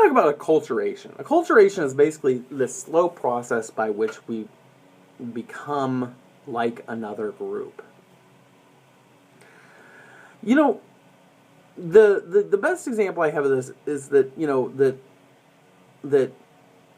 talk about acculturation. Acculturation is basically the slow process by which we become like another group. You know, the best example I have of this is that,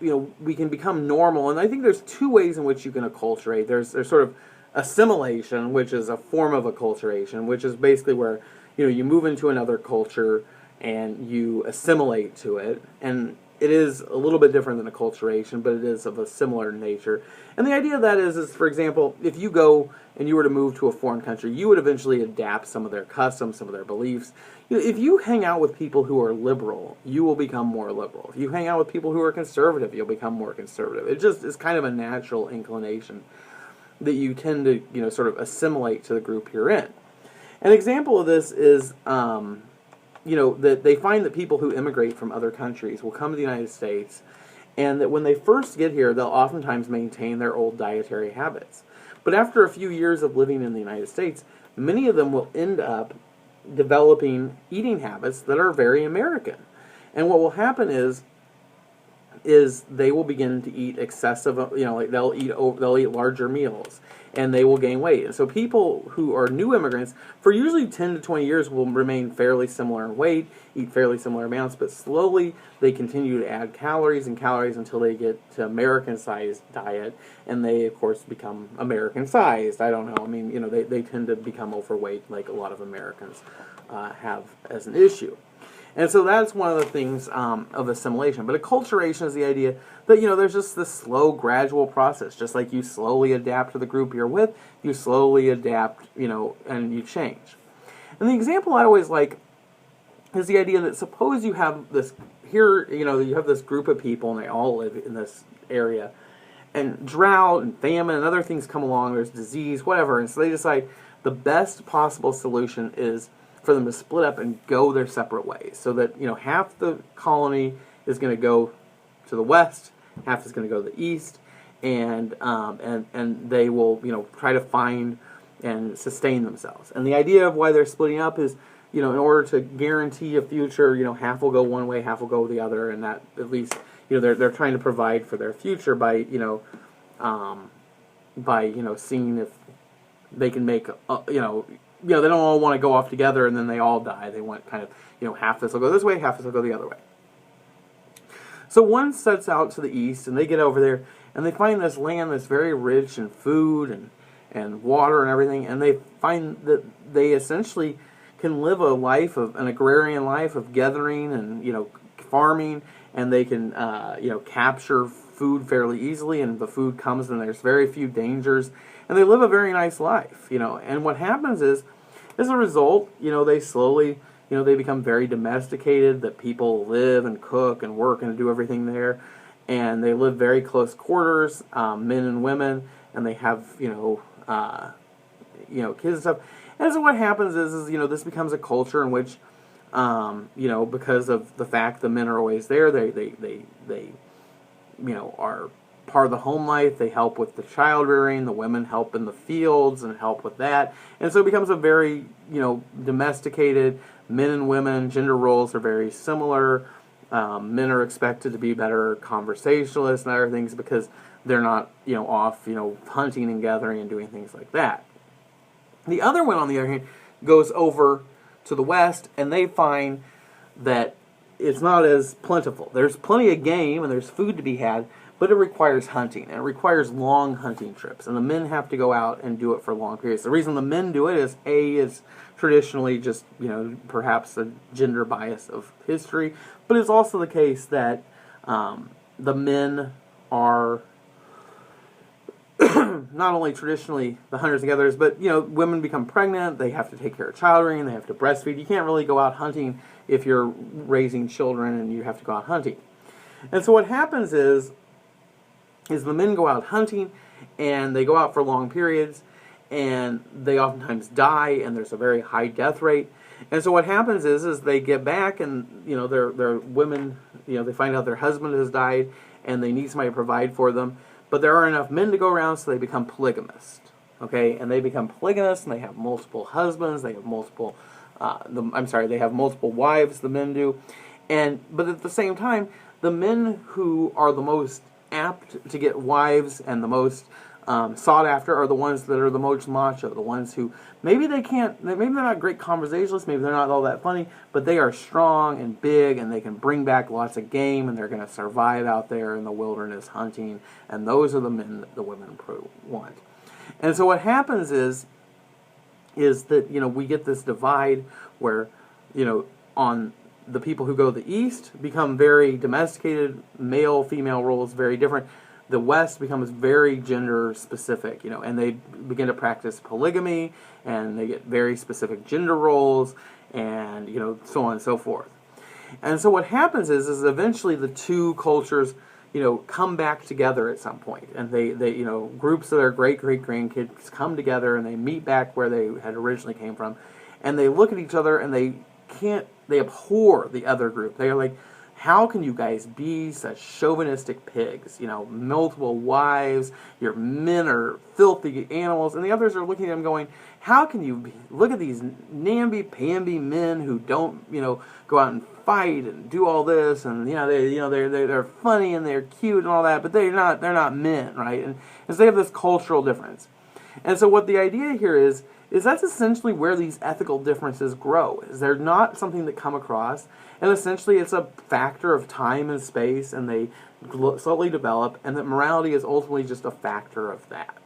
we can become normal, and I think there's two ways in which you can acculturate. There's sort of assimilation, which is a form of acculturation, which is basically where, you move into another culture and you assimilate to it, and it is a little bit different than acculturation, but it is of a similar nature. And the idea of that is, for example, if you go and you were to move to a foreign country, you would eventually adapt some of their customs, some of their beliefs. If you hang out with people who are liberal, you will become more liberal. If you hang out with people who are conservative, you'll become more conservative. It just is kind of a natural inclination that you tend to, sort of assimilate to the group you're in. An example of this is, that they find that people who immigrate from other countries will come to the United States, and that when they first get here, they'll oftentimes maintain their old dietary habits. But after a few years of living in the United States, many of them will end up developing eating habits that are very American. And what will happen is they will begin to eat excessive, they'll eat larger meals, and they will gain weight. And so people who are new immigrants, for usually 10 to 20 years, will remain fairly similar in weight, eat fairly similar amounts, but slowly they continue to add calories until they get to American-sized diet, and they, of course, become American-sized. I don't know. I mean, they tend to become overweight like a lot of Americans have as an issue. And so that's one of the things of assimilation. But acculturation is the idea that, there's just this slow, gradual process. Just like you slowly adapt to the group you're with, you slowly adapt, and you change. And the example I always like is the idea that suppose you have this, you have this group of people and they all live in this area. And drought and famine and other things come along, there's disease, whatever. And so they decide the best possible solution is for them to split up and go their separate ways, so that half the colony is going to go to the west, half is going to go to the east, and they will try to find and sustain themselves. And the idea of why they're splitting up is in order to guarantee a future, half will go one way, half will go the other, and that at least they're trying to provide for their future by seeing if they can make they don't all want to go off together and then they all die. They want kind of, half this will go this way, half this will go the other way. So one sets out to the east, and they get over there, and they find this land that's very rich in food and water and everything, and they find that they essentially can live an agrarian life of gathering and, farming, and they can, capture food fairly easily, and the food comes, and there's very few dangers, and they live a very nice life, And what happens is, as a result, they slowly, they become very domesticated, that people live and cook and work and do everything there, and they live very close quarters, men and women, and they have, kids and stuff. And so what happens is this becomes a culture in which, because of the fact the men are always there, they are part of the home life. They help with the child rearing. The women help in the fields and help with that. And so it becomes a very, domesticated, men and women, gender roles are very similar. Men are expected to be better conversationalists and other things because they're not, off, hunting and gathering and doing things like that. The other one, on the other hand, goes over to the west, and they find that it's not as plentiful. There's plenty of game and there's food to be had, but it requires hunting, and it requires long hunting trips, and the men have to go out and do it for long periods. The reason the men do it is traditionally just, perhaps a gender bias of history, but it's also the case that the men are not only traditionally the hunters and gatherers, but, women become pregnant, they have to take care of child rearing, they have to breastfeed. You can't really go out hunting if you're raising children and you have to go out hunting. And so what happens is the men go out hunting, and they go out for long periods, and they oftentimes die, and there's a very high death rate. And so what happens is they get back, and their women, they find out their husband has died, and they need somebody to provide for them. But there aren't enough men to go around, so they become polygamist. Okay, and they become polygamists, and they have multiple husbands. They have multiple, they have multiple wives. The men do. But at the same time, the men who are the most apt to get wives and the most sought after are the ones that are the most macho, the ones who maybe maybe they're not great conversationalists, maybe they're not all that funny, but they are strong and big and they can bring back lots of game and they're going to survive out there in the wilderness hunting, and those are the men that the women want. And so what happens is that, we get this divide where, on the people who go to the East become very domesticated, male-female roles very different. The West becomes very gender-specific, and they begin to practice polygamy, and they get very specific gender roles, and, so on and so forth. And so what happens is eventually the two cultures, come back together at some point, and they groups of their great-great-grandkids come together, and they meet back where they had originally came from, and they look at each other, and they abhor the other group. They are like, how can you guys be such chauvinistic pigs? Multiple wives, your men are filthy animals, and the others are looking at them going, how can you look at these namby-pamby men who don't, go out and fight and do all this, and they're funny and they're cute and all that, but they're not men, right? And so they have this cultural difference. And so what the idea here is that's essentially where these ethical differences grow. Is they're not something that come across, and essentially it's a factor of time and space, and they slowly develop, and that morality is ultimately just a factor of that.